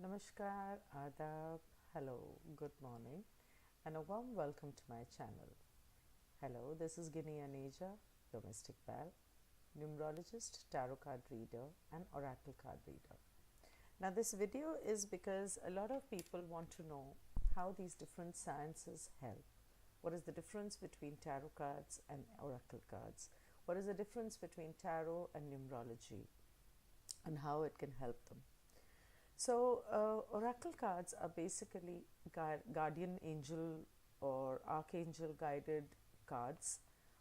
Namaskar, Adab, hello, good morning, and a warm welcome to my channel. Hello, this is Guinea Aneja, domestic pal, numerologist, tarot card reader, and oracle card reader. Now, this video is because a lot of people want to know how these different sciences help. What is the difference between tarot cards and oracle cards? What is the difference between tarot and numerology, and how it can help them? So, oracle cards are basically guardian angel or archangel guided cards,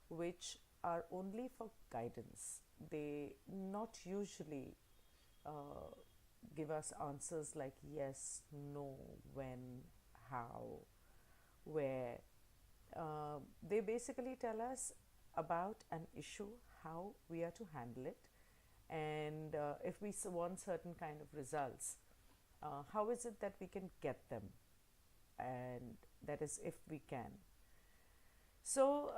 which are only for guidance. They not usually uh, give us answers like yes, no, when, how, where. They basically tell us about an issue, how we are to handle it, and if we want certain kind of results, how is it that we can get them, and that is if we can. So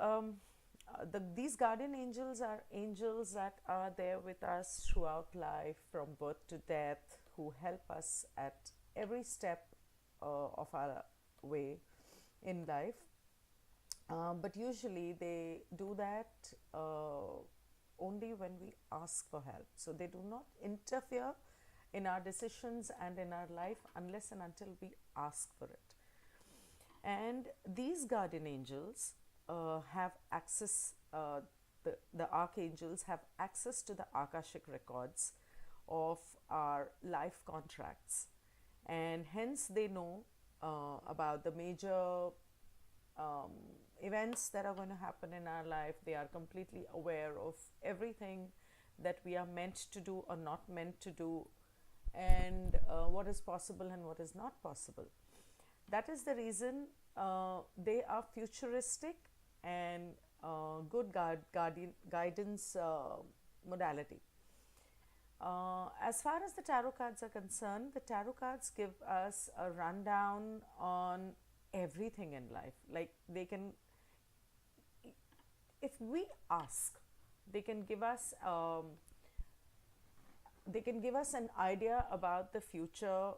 these guardian angels are angels that are there with us throughout life from birth to death, who help us at every step of our way in life. But usually they do that only when we ask for help. So they do not interfere in our decisions and in our life unless and until we ask for it. And these guardian angels have access, the archangels have access to the Akashic records of our life contracts, and hence they know about the major um, events that are going to happen in our life. They are completely aware of everything that we are meant to do or not meant to do, and what is possible and what is not possible. That is the reason they are futuristic and good guidance modality. As far as the tarot cards are concerned, the tarot cards give us a rundown on everything in life. Like they can, if we ask, they can give us an idea about the future.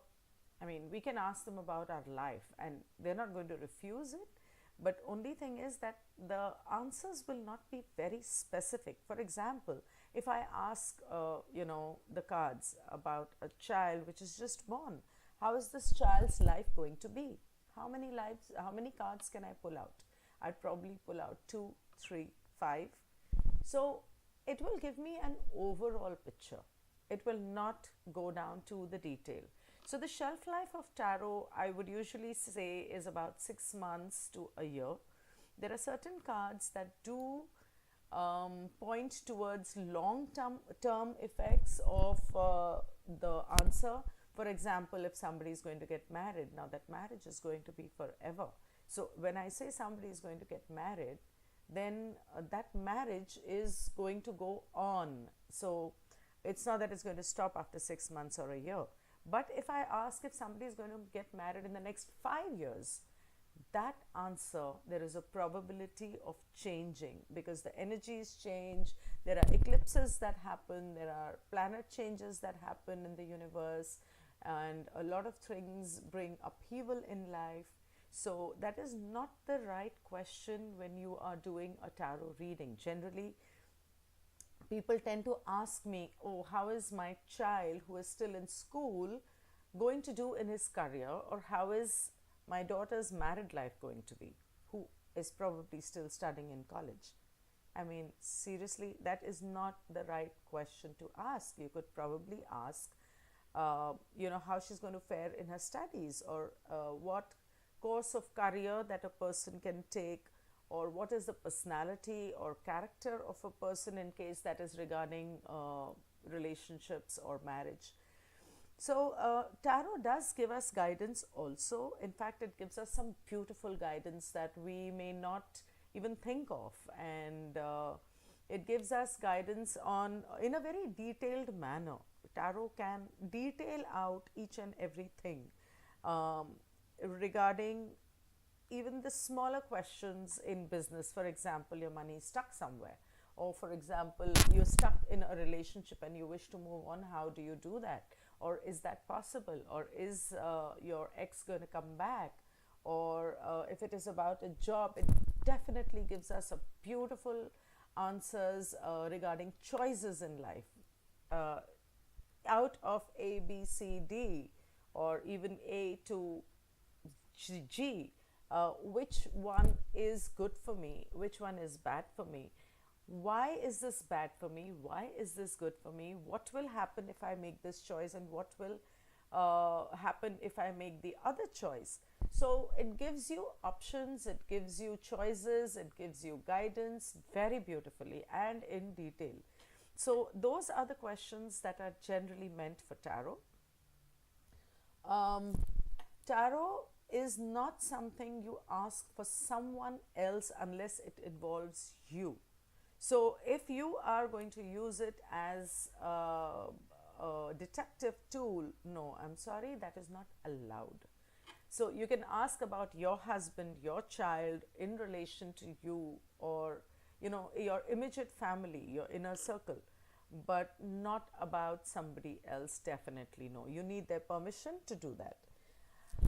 I mean, we can ask them about our life and they're not going to refuse it, but only thing is that the answers will not be very specific. For example, if I ask the cards about a child which is just born, how is this child's life going to be? How many cards can I pull out? I'd probably pull out 2, 3, 5. So it will give me an overall picture. It will not go down to the detail. So the shelf life of tarot, I would usually say, is about 6 months to a year. There are certain cards that do point towards long term effects of the answer. For example, if somebody is going to get married, now that marriage is going to be forever. So when I say somebody is going to get married, then that marriage is going to go on. So it's not that it's going to stop after 6 months or a year. But if I ask if somebody is going to get married in the next 5 years, that answer, there is a probability of changing because the energies change. There are eclipses that happen, there are planet changes that happen in the universe, and a lot of things bring upheaval in life. So that is not the right question when you are doing a tarot reading. Generally, people tend to ask me, oh, how is my child who is still in school going to do in his career, or how is my daughter's married life going to be, who is probably still studying in college? I mean, seriously, that is not the right question to ask. You could probably ask, how she's going to fare in her studies, or what course of career that a person can take, or what is the personality or character of a person in case that is regarding relationships or marriage. So tarot does give us guidance also. In fact, it gives us some beautiful guidance that we may not even think of, and it gives us guidance on in a very detailed manner. Tarot can detail out each and everything um, regarding even the smaller questions in business. For example, your money is stuck somewhere, or for example, you're stuck in a relationship and you wish to move on. How do you do that? or is that possible, or is your ex going to come back, or if it is about a job, it definitely gives us a beautiful answers regarding choices in life. uh, Out of A, B, C, D, or even A to G, which one is good for me, which one is bad for me, why is this bad for me, why is this good for me, what will happen if I make this choice, and what will happen if I make the other choice. So it gives you options, it gives you choices, it gives you guidance very beautifully and in detail. So those are the questions that are generally meant for tarot. um, Tarot is not something you ask for someone else unless it involves you. So if you are going to use it as a detective tool, no, I'm sorry, that is not allowed. So you can ask about your husband, your child in relation to you, or your immediate family, your inner circle, but not about somebody else. Definitely no. You need their permission to do that.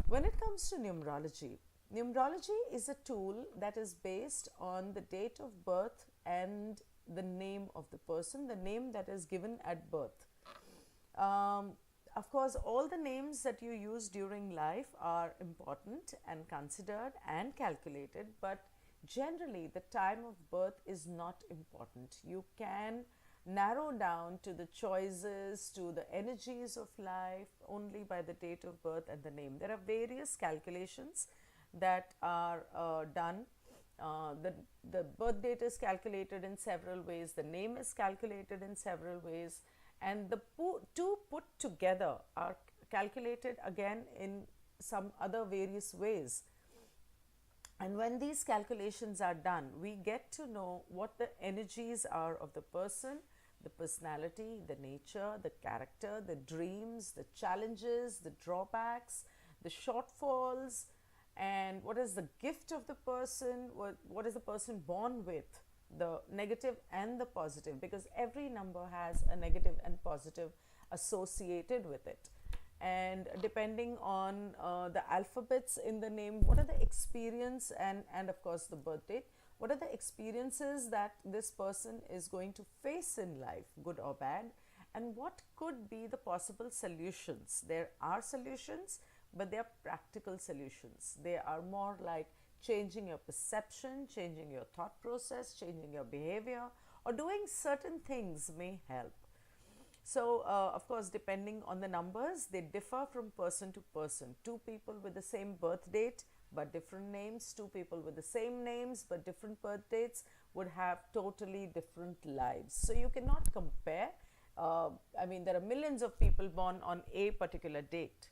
When it comes to numerology, numerology is a tool that is based on the date of birth and the name of the person, the name that is given at birth. Um, of course, all the names that you use during life are important and considered and calculated, but generally the time of birth is not important. You can narrow down to the choices, to the energies of life only by the date of birth and the name. There are various calculations that are done. The birth date is calculated in several ways, the name is calculated in several ways, and the two put together are calculated again in some other various ways. And when these calculations are done, we get to know what the energies are of the person, the personality, the nature, the character, the dreams, the challenges, the drawbacks, the shortfalls, and what is the gift of the person, what is the person born with, the negative and the positive, because every number has a negative and positive associated with it. And depending on the alphabets in the name, what are the experience, and of course the birth date, what are the experiences that this person is going to face in life, good or bad, and what could be the possible solutions. There are solutions, but they are practical solutions. They are more like changing your perception, changing your thought process, changing your behavior, or doing certain things may help. So, of course, depending on the numbers, they differ from person to person. Two people with the same birth date but different names, two people with the same names but different birth dates would have totally different lives. So, you cannot compare. I mean, there are millions of people born on a particular date,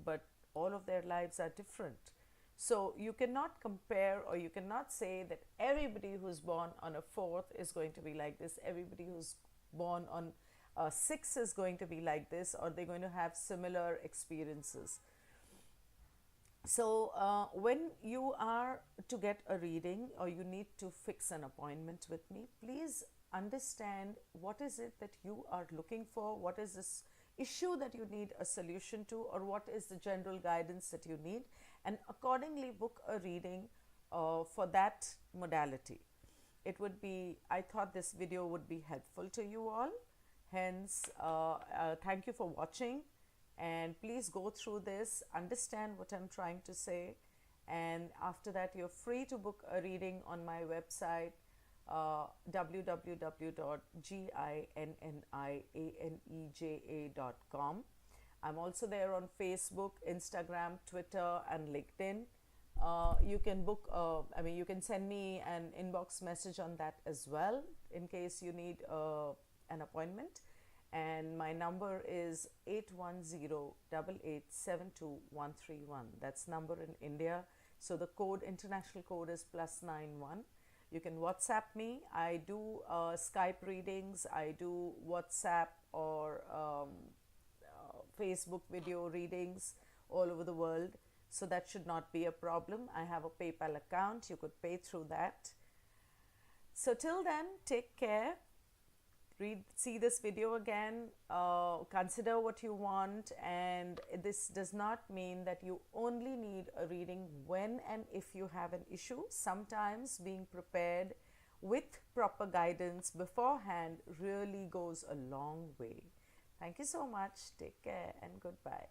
but all of their lives are different. So, you cannot compare, or you cannot say that everybody who's born on a 4th is going to be like this, everybody who's born on 6 is going to be like this, or they're going to have similar experiences. So, when you are to get a reading or you need to fix an appointment with me, please understand what is it that you are looking for, what is this issue that you need a solution to, or what is the general guidance that you need, and accordingly book a reading for that modality. It would be, I thought this video would be helpful to you all. Hence, thank you for watching, and please go through this, understand what I'm trying to say, and after that you're free to book a reading on my website, www.ginnianeja.com. I'm also there on Facebook, Instagram, Twitter, and LinkedIn. You can book, you can send me an inbox message on that as well in case you need an appointment. And my number is 810-8872-131. That's number in India. So the code, international code, is +91. You can WhatsApp me. I do Skype readings. I do WhatsApp or Facebook video readings all over the world. So that should not be a problem. I have a PayPal account. You could pay through that. So till then, take care. see this video again, consider what you want, and this does not mean that you only need a reading when and if you have an issue. Sometimes being prepared with proper guidance beforehand really goes a long way. Thank you so much. Take care and goodbye.